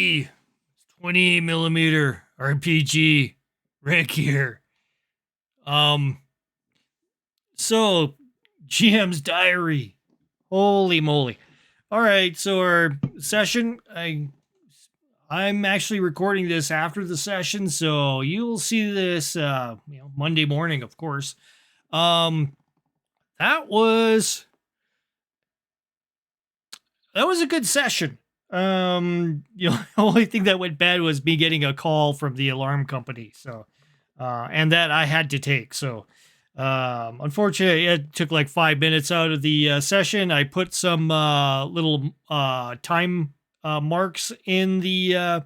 Hey, 28 millimeter RPG, Rick here. Um, so GM's diary. Holy moly! All right, so our session. I'm actually recording this after the session, so you'll see this, Monday morning, of course. Um, that was that was a good session. The only thing that went bad was me getting a call from the alarm company. So, and that I had to take. So, unfortunately, it took like 5 minutes out of the session. I put some little time marks in the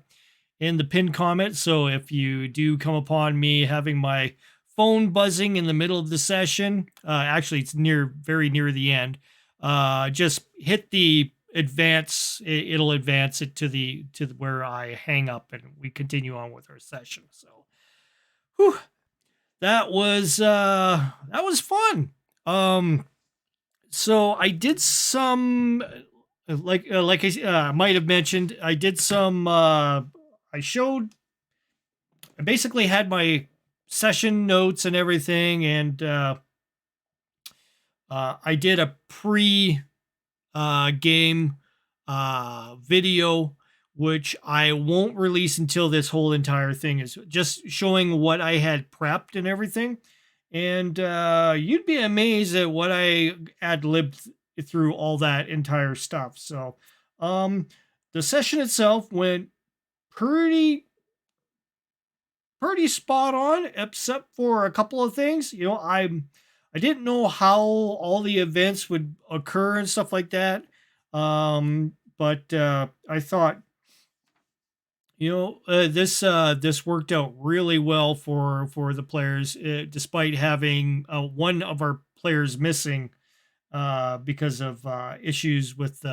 pinned comment. So if you do come upon me having my phone buzzing in the middle of the session, actually it's very near the end, just hit the advance. It'll advance it to where I hang up and we continue on with our session. So, whew, that was fun. Um, so I did some like I might have mentioned, I did some. I showed. I basically had my session notes and everything, and I did a pre game video, which I won't release until this whole entire thing is just showing what I had prepped and everything. And you'd be amazed at what I ad libbed through all that entire stuff. So, um, the session itself went pretty spot on, except for a couple of things. I didn't know how all the events would occur and stuff like that. But I thought, this worked out really well for the players, despite having one of our players missing because of issues with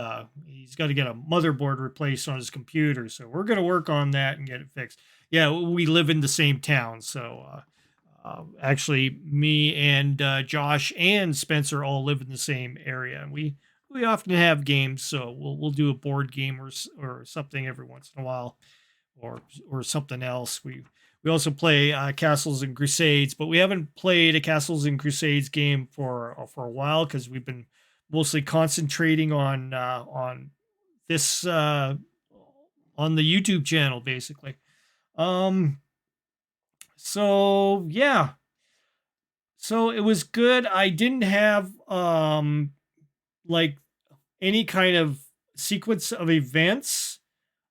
he's got to get a motherboard replaced on his computer. So we're going to work on that and get it fixed. Yeah, we live in the same town, so actually, me and Josh and Spencer all live in the same area, and we often have games. So we'll do a board game or something every once in a while, or something else. We also play Castles and Crusades, but we haven't played a Castles and Crusades game for a while because we've been mostly concentrating on this on the YouTube channel, basically. Um, so yeah, so it was good. I didn't have like any kind of sequence of events.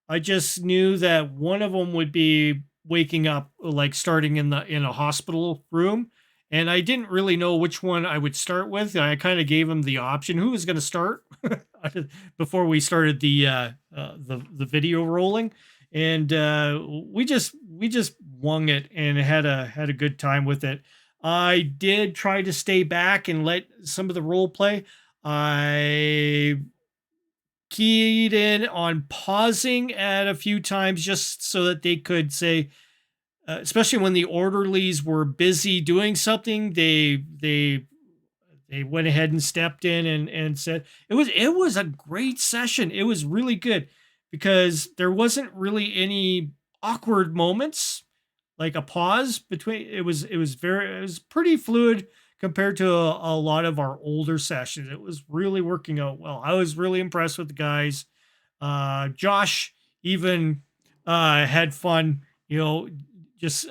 I just knew that one of them would be waking up, like starting in a hospital room, and I didn't really know which one I would start with. I kind of gave him the option who was going to start before we started the video rolling, and we just wung it and had a good time with it. I did try to stay back and let some of the role play. I keyed in on pausing at a few times just so that they could say, especially when the orderlies were busy doing something, they went ahead and stepped in and said it was a great session. It was really good because there wasn't really any awkward moments, like a pause between. It was pretty fluid compared to a lot of our older sessions. It was really working out well. I was really impressed with the guys. Josh even had fun, just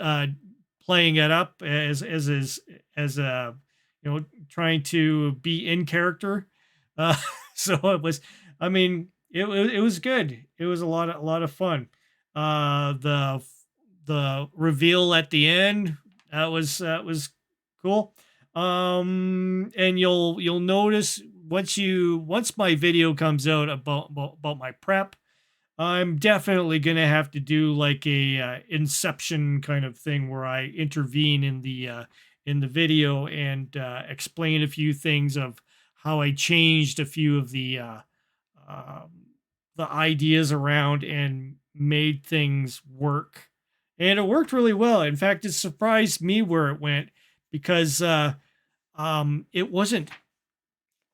playing it up as trying to be in character. Uh, so it was, I mean, it was good. It was a lot of fun. The reveal at the end, that was cool. And you'll notice once my video comes out about my prep, I'm definitely gonna have to do like a Inception kind of thing where I intervene in the video and explain a few things of how I changed a few of um, the ideas around and made things work. And it worked really well. In fact, it surprised me where it went because it wasn't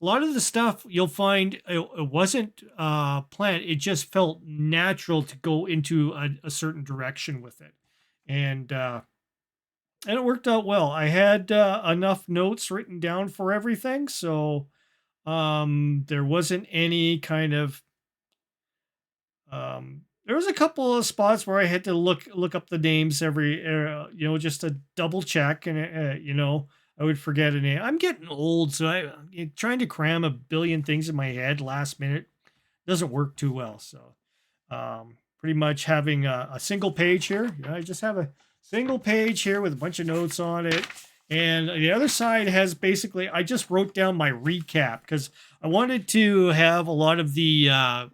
a lot of the stuff you'll find it wasn't planned. It just felt natural to go into a certain direction with it, and and it worked out well. I had enough notes written down for everything, so there wasn't any kind of there was a couple of spots where I had to look up the names every just to double check, and I would forget a name. I'm getting old, so trying to cram a billion things in my head last minute doesn't work too well. So pretty much having a single page here. I just have a single page here with a bunch of notes on it. And the other side has basically, I just wrote down my recap because I wanted to have a lot of the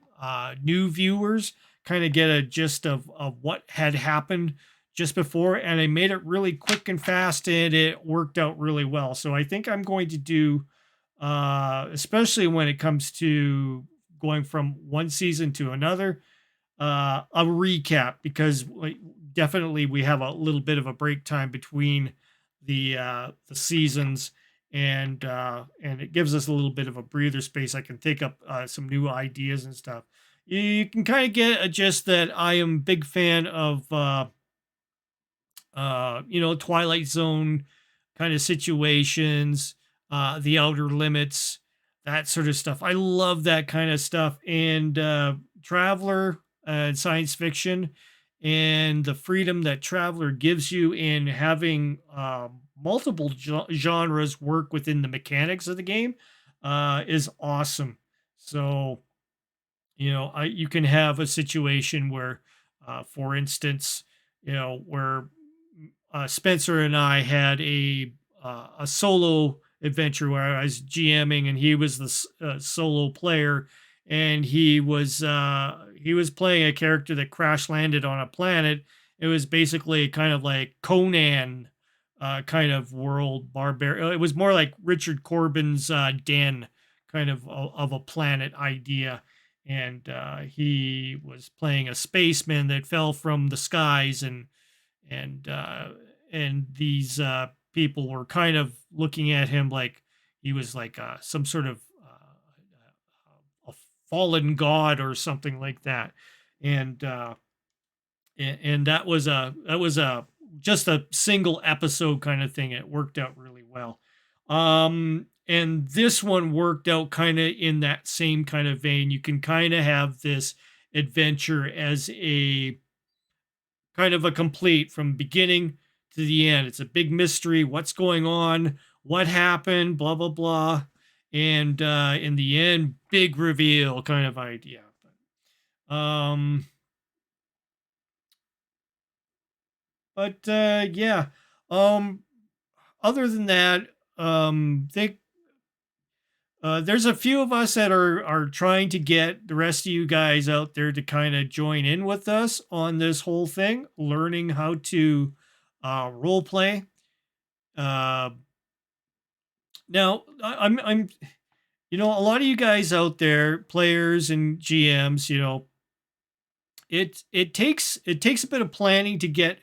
new viewers kind of get a gist of what had happened just before. And I made it really quick and fast, and it worked out really well. So I think I'm going to do, especially when it comes to going from one season to another, a recap, because definitely we have a little bit of a break time between the seasons, and it gives us a little bit of a breather space. I can take up some new ideas and stuff. You can kind of get a gist that I am a big fan of Twilight Zone kind of situations, the Outer Limits, that sort of stuff. I love that kind of stuff, and Traveler and science fiction, and the freedom that Traveler gives you in having multiple genres work within the mechanics of the game is awesome. So you can have a situation where, for instance, where Spencer and I had a solo adventure where I was GMing and he was the solo player, and he was playing a character that crash landed on a planet. It was basically kind of like Conan kind of world barbarian. It was more like Richard Corbin's Den kind of a planet idea, and he was playing a spaceman that fell from the skies, and uh, and these people were kind of looking at him like he was like some sort of a fallen god or something like that, and and that was a just a single episode kind of thing. It worked out really well. And this one worked out kind of in that same kind of vein. You can kind of have this adventure as a kind of a complete from beginning to the end. It's a big mystery. What's going on? What happened? Blah blah blah. And in the end, big reveal kind of idea. Um, yeah. Um, Other than that, they there's a few of us that are trying to get the rest of you guys out there to kind of join in with us on this whole thing, learning how to role play. Uh, Now, I'm a lot of you guys out there, players and GMs, it takes a bit of planning to get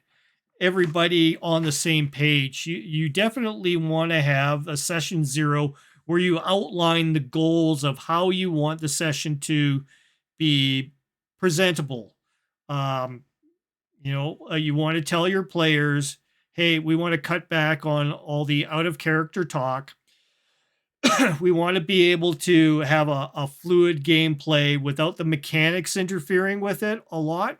everybody on the same page. You definitely want to have a session zero where you outline the goals of how you want the session to be presentable. Um, you want to tell your players, hey, we want to cut back on all the out of character talk. We want to be able to have a fluid gameplay without the mechanics interfering with it a lot.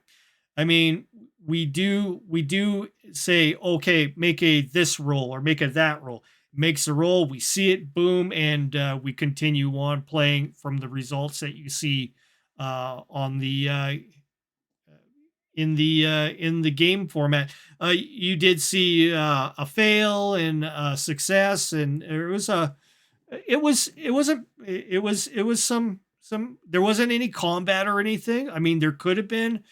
I mean, we do say, okay, make a this roll or make a that roll. Makes a roll, we see it, boom, and we continue on playing from the results that you see on the in the game format. You did see a fail and a success, and it was some there wasn't any combat or anything. I mean, there could have been,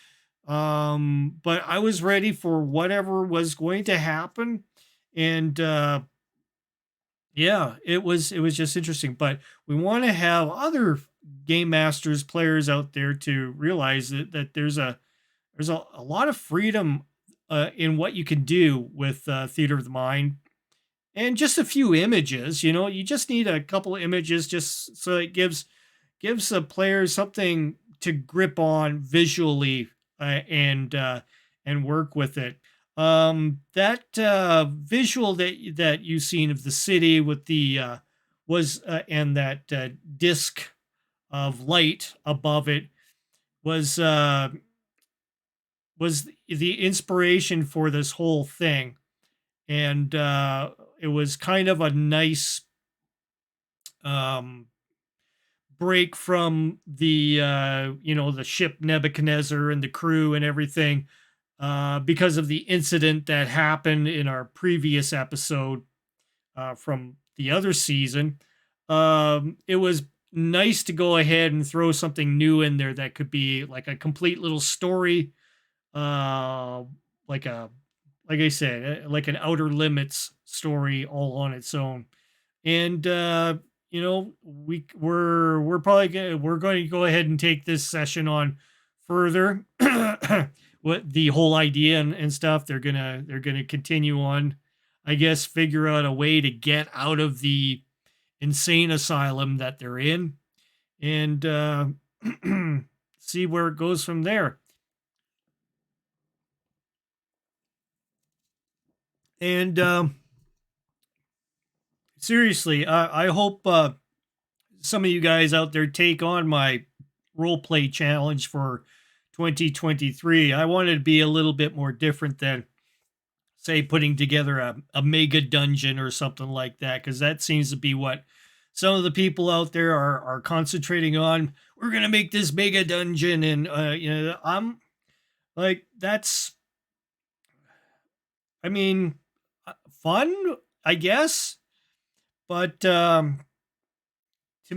but I was ready for whatever was going to happen, and yeah, it was just interesting. But we want to have other game masters, players out there to realize that there's a lot of freedom in what you can do with theater of the mind, and just a few images. You just need a couple of images just so it gives the players something to grip on visually, and work with it. That visual that you've seen of the city with the was and that disc of light above it was was the inspiration for this whole thing, and it was kind of a nice um, break from the the ship Nebuchadnezzar and the crew and everything, because of the incident that happened in our previous episode from the other season. It was nice to go ahead and throw something new in there that could be like a complete little story, uh, like a like I said, like an Outer Limits story all on its own. And we're going to go ahead and take this session on further. What the whole idea and stuff, they're gonna continue on, I guess, figure out a way to get out of the insane asylum that they're in, and see where it goes from there. And seriously, I hope some of you guys out there take on my role play challenge for 2023. I wanted to be a little bit more different than, say, putting together a mega dungeon or something like that, because that seems to be what some of the people out there are concentrating on. We're gonna make this mega dungeon, and I'm like, that's, I mean, fun, I guess, but to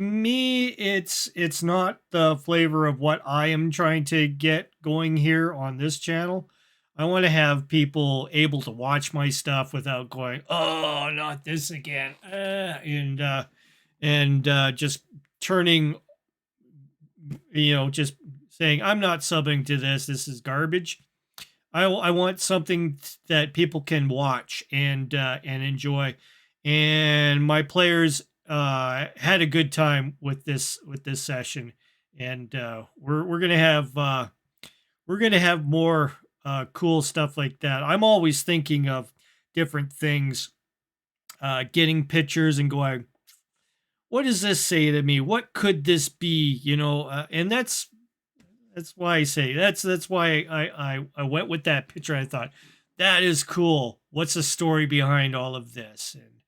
me, it's not the flavor of what I am trying to get going here on this channel. I want to have people able to watch my stuff without going, "Oh, not this again," and just turning, just saying, "I'm not subbing to this. This is garbage." I want something that people can watch and enjoy, and my players had a good time with this session, and we're gonna have more cool stuff like that. I'm always thinking of different things, getting pictures and going, "What does this say to me? What could this be?" And that's why I say that's why I went with that picture. I thought that is cool. What's the story behind all of this? And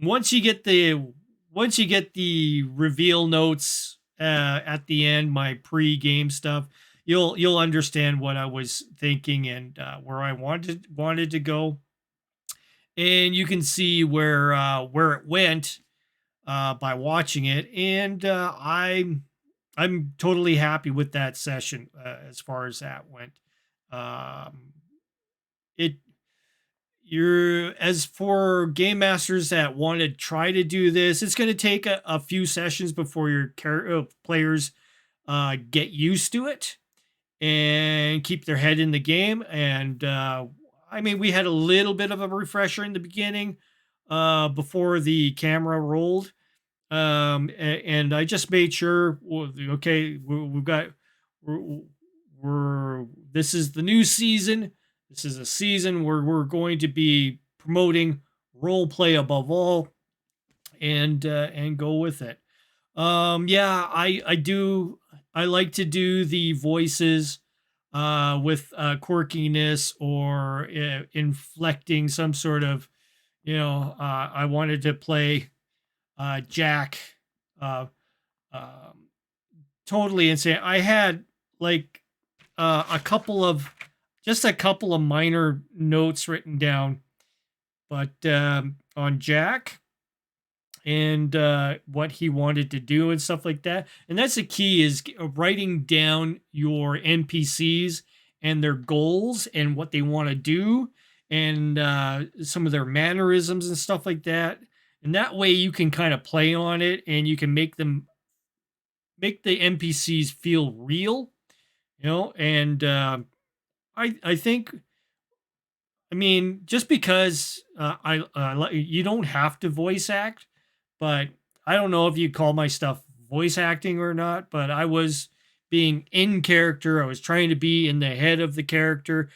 once you get the reveal notes at the end, my pre-game stuff, you'll understand what I was thinking and where I wanted to go, and you can see where it went by watching it, and I'm totally happy with that session as far as that went. Um, it you're As for game masters that want to try to do this, it's going to take a few sessions before your players get used to it and keep their head in the game. And I mean, we had a little bit of a refresher in the beginning before the camera rolled, and I just made sure, well, okay, we've got, we're, we're this is the new season. This is a season where we're going to be promoting role play above all, and go with it. Yeah, I like to do the voices with quirkiness or inflecting some sort of, I wanted to play Jack, uh, um, totally insane. I had like a couple of just a couple of minor notes written down, but on Jack and what he wanted to do and stuff like that. And that's the key, is writing down your NPCs and their goals and what they want to do, and some of their mannerisms and stuff like that. And that way you can kind of play on it, and you can make the NPCs feel real, and I think I mean, just because you don't have to voice act, but I don't know if you call my stuff voice acting or not, but I was being in character. I was trying to be in the head of the character.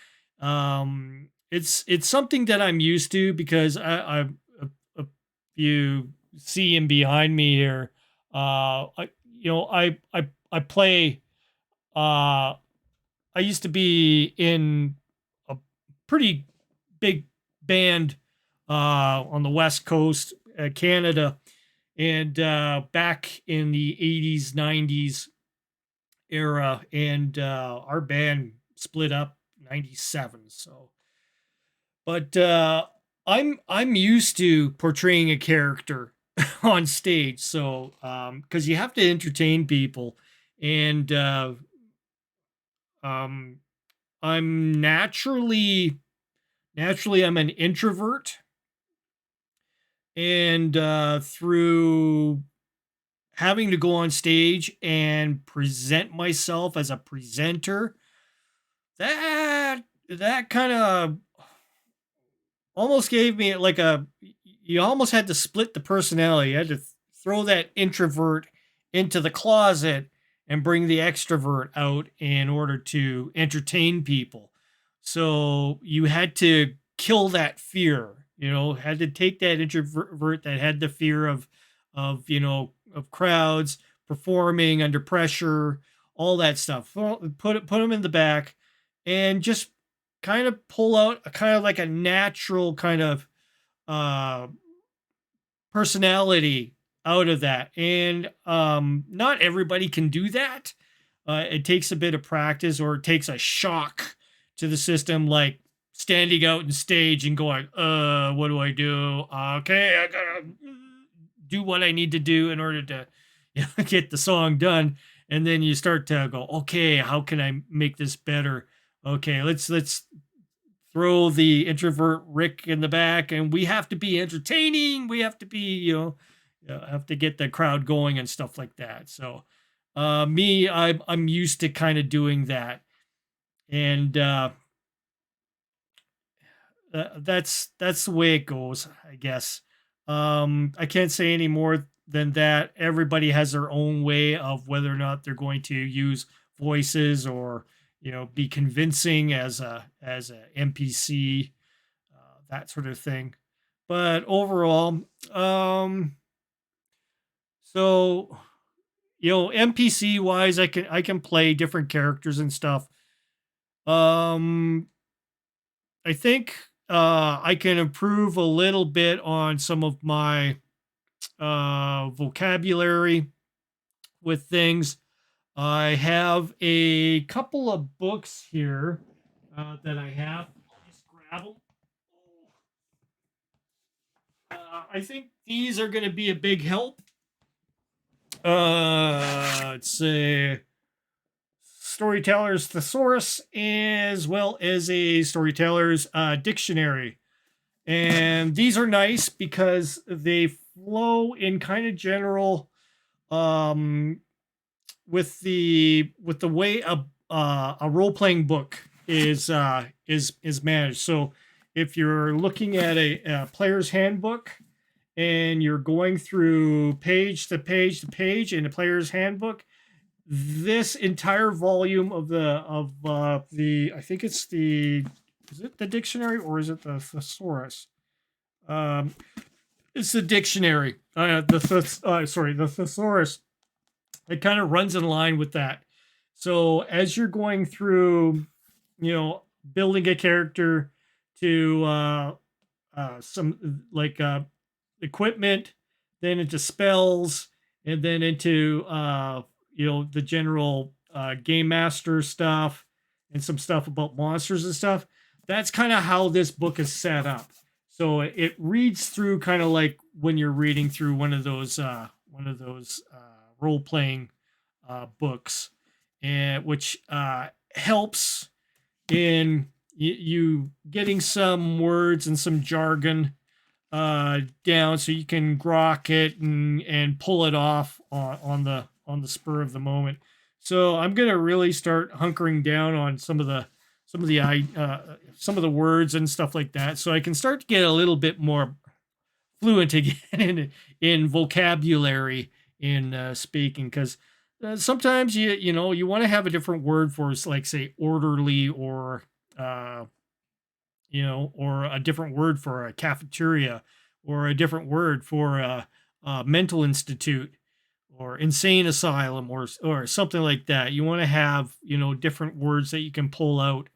It's something that I'm used to because if you see him behind me here, I you know I play. Uh, I used to be in a pretty big band on the West Coast, Canada, and back in the 80s, 90s era, and our band split up 97. So, but I'm used to portraying a character on stage, so because you have to entertain people, and um, I'm naturally I'm an introvert, and through having to go on stage and present myself as a presenter, that kind of almost gave me like a you almost had to split the personality. You had to throw that introvert into the closet and bring the extrovert out in order to entertain people. So you had to kill that fear, had to take that introvert that had the fear of crowds, performing under pressure, all that stuff. Put them in the back and just kind of pull out a kind of like a natural kind of uh personality out of that. And not everybody can do that. It takes a bit of practice, or it takes a shock to the system, like standing out in stage and going, what do I do? Okay, I gotta do what I need to do in order to get the song done. And then you start to go, okay, how can I make this better? Okay, let's throw the introvert Rick in the back, and we have to be entertaining. We have to be, have to get the crowd going and stuff like that. So, I'm used to kind of doing that, and that's the way it goes, I guess. I can't say any more than that. Everybody has their own way of whether or not they're going to use voices, or be convincing as a NPC, that sort of thing. But overall, so NPC wise, I can play different characters and stuff. Um, I think I can improve a little bit on some of my vocabulary with things. I have a couple of books here that I have. Just grab them. I think these are going to be a big help. Let's say Storyteller's Thesaurus, as well as a Storyteller's Dictionary. And these are nice because they flow in kind of general, um, with the way a role playing book is managed. So if you're looking at a player's handbook, and you're going through page to page to page in a player's handbook, this entire volume of the I think it's the is it the dictionary or is it the thesaurus? Um, it's the dictionary. The thesaurus. It kind of runs in line with that. So as you're going through, you know, building a character to some like equipment, then into spells, and then into the general game master stuff, and some stuff about monsters and stuff. That's kind of how this book is set up. So it reads through kind of like when you're reading through one of those role playing books, and which helps in you getting some words and some jargon down, so you can grok it and pull it off on the spur of the moment. So I'm gonna really start hunkering down on some of the some of the some of the words and stuff like that, so I can start to get a little bit more fluent again in vocabulary in speaking. Because sometimes you want to have a different word for, like, say, orderly, or uh, or a different word for a cafeteria, or a different word for a mental institute, or insane asylum, or something like that. You want to have different words that you can pull out.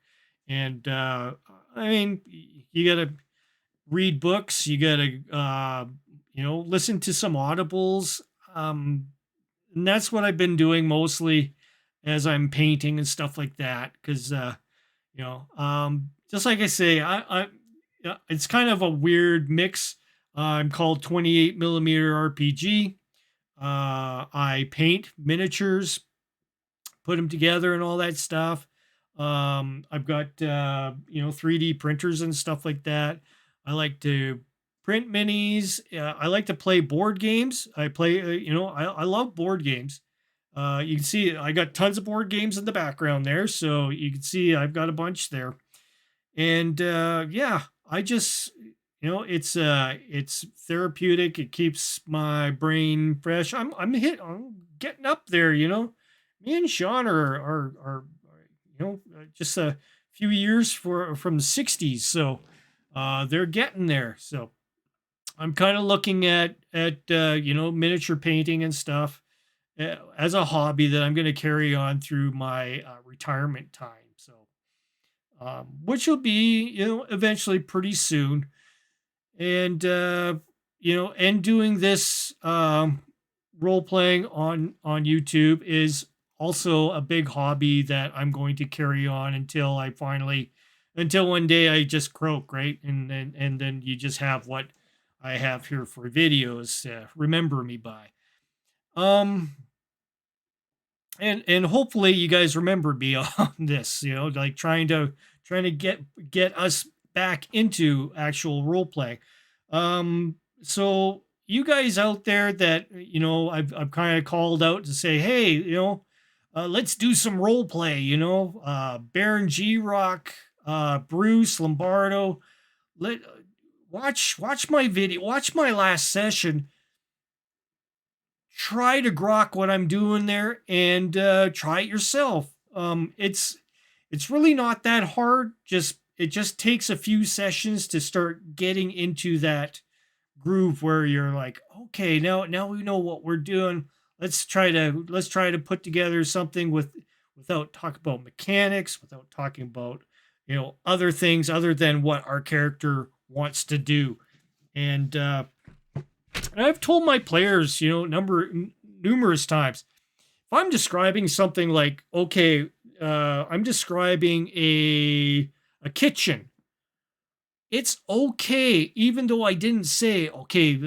And I mean, you got to read books. You got to listen to some audibles. Um, and that's what I've been doing mostly as I'm painting and stuff like that. Because just like I say, yeah, it's kind of a weird mix. I'm called 28 millimeter RPG. I paint miniatures, put them together, and all that stuff. I've got 3D printers and stuff like that. I like to print minis. I like to play board games. I play, I love board games. You can see I got tons of board games in the background there, so you can see I've got a bunch there. And yeah, I just it's therapeutic. It keeps my brain fresh. I'm getting up there. Me and Sean are just a few years from the 60s, so they're getting there. So I'm kind of looking at miniature painting and stuff as a hobby that I'm going to carry on through my retirement time. So which will be eventually pretty soon. And and doing this role playing on YouTube is also a big hobby that I'm going to carry on until one day I just croak, right? And then you just have what I have here for videos to remember me by. Um and hopefully you guys remember me on this, like trying to get us back into actual role play. So you guys out there that I've kind of called out to say, hey, let's do some role play. Baron G Rock, Bruce Lombardo, let watch my video, watch my last session, try to grok what I'm doing there, and try it yourself. It's really not that hard. It just takes a few sessions to start getting into that groove where you're like, okay, now we know what we're doing. Let's try to put together something without talking about mechanics, without talking about other things other than what our character wants to do. And I've told my players, numerous times, if I'm describing something like, okay, I'm describing a kitchen. It's okay, even though I didn't say, okay,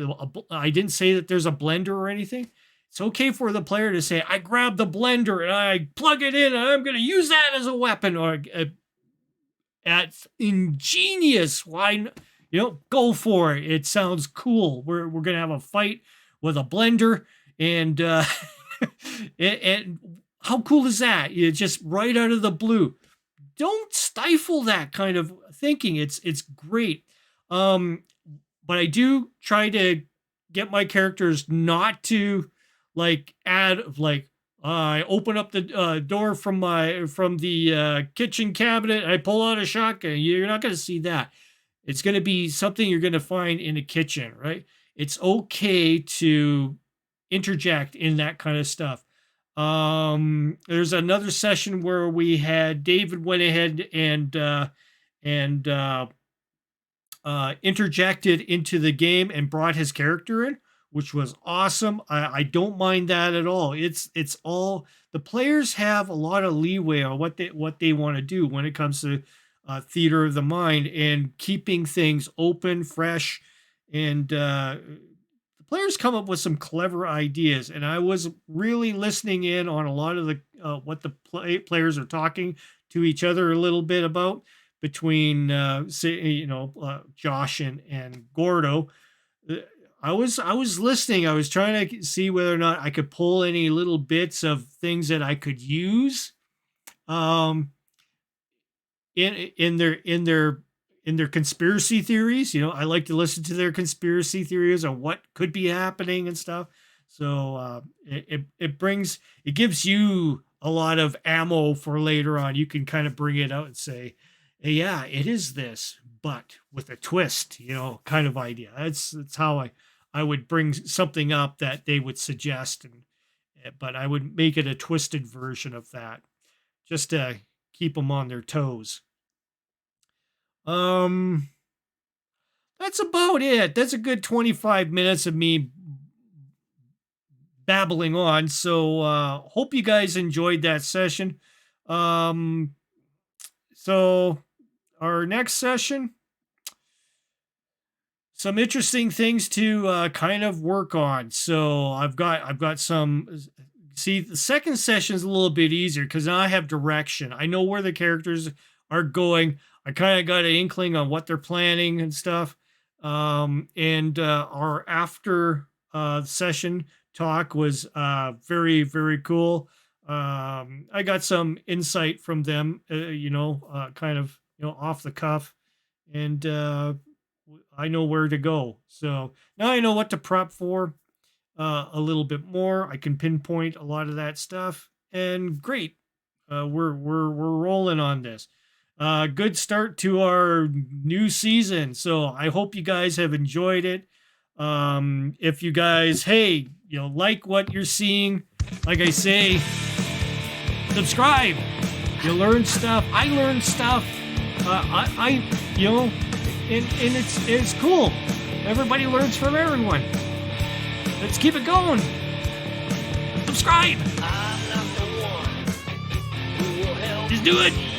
I didn't say that there's a blender or anything. It's okay for the player to say, I grab the blender and I plug it in and I'm going to use that as a weapon, or that's ingenious. Why, go for it. It sounds cool. We're gonna have a fight with a blender, and and how cool is that? It's just right out of the blue. Don't stifle that kind of thinking. It's great. Um, but I do try to get my characters not to like add like I open up the door from the kitchen cabinet. I pull out a shotgun. You're not going to see that. It's going to be something you're going to find in a kitchen, right? It's okay to interject in that kind of stuff. There's another session where we had David went ahead and interjected into the game and brought his character in, which was awesome. I don't mind that at all. It's all the players have a lot of leeway on what they want to do when it comes to theater of the mind and keeping things open, fresh, and the players come up with some clever ideas. And I was really listening in on a lot of the what the players are talking to each other a little bit about between Josh and Gordo. Uh, I was listening. I was trying to see whether or not I could pull any little bits of things that I could use. Um, in their conspiracy theories. I like to listen to their conspiracy theories on what could be happening and stuff. So it gives you a lot of ammo for later on. You can kind of bring it out and say, "Hey, yeah, it is this, but with a twist," kind of idea. That's how I would bring something up that they would suggest, but I would make it a twisted version of that, just to keep them on their toes. Um, that's about it. That's a good 25 minutes of me babbling on. So hope you guys enjoyed that session. Um, so our next session, some interesting things to kind of work on. So I've got some. See, the second session is a little bit easier because now I have direction. I know where the characters are going. I kind of got an inkling on what they're planning and stuff. And our after session talk was very, very cool. I got some insight from them, kind of, off the cuff, and I know where to go. So now I know what to prep for a little bit more. I can pinpoint a lot of that stuff, and great. We're rolling on this. Good start to our new season. So I hope you guys have enjoyed it. If you guys, hey, like what you're seeing, like I say, subscribe. You learn stuff. I learn stuff. And it's cool. Everybody learns from everyone. Let's keep it going. Subscribe. Just do it.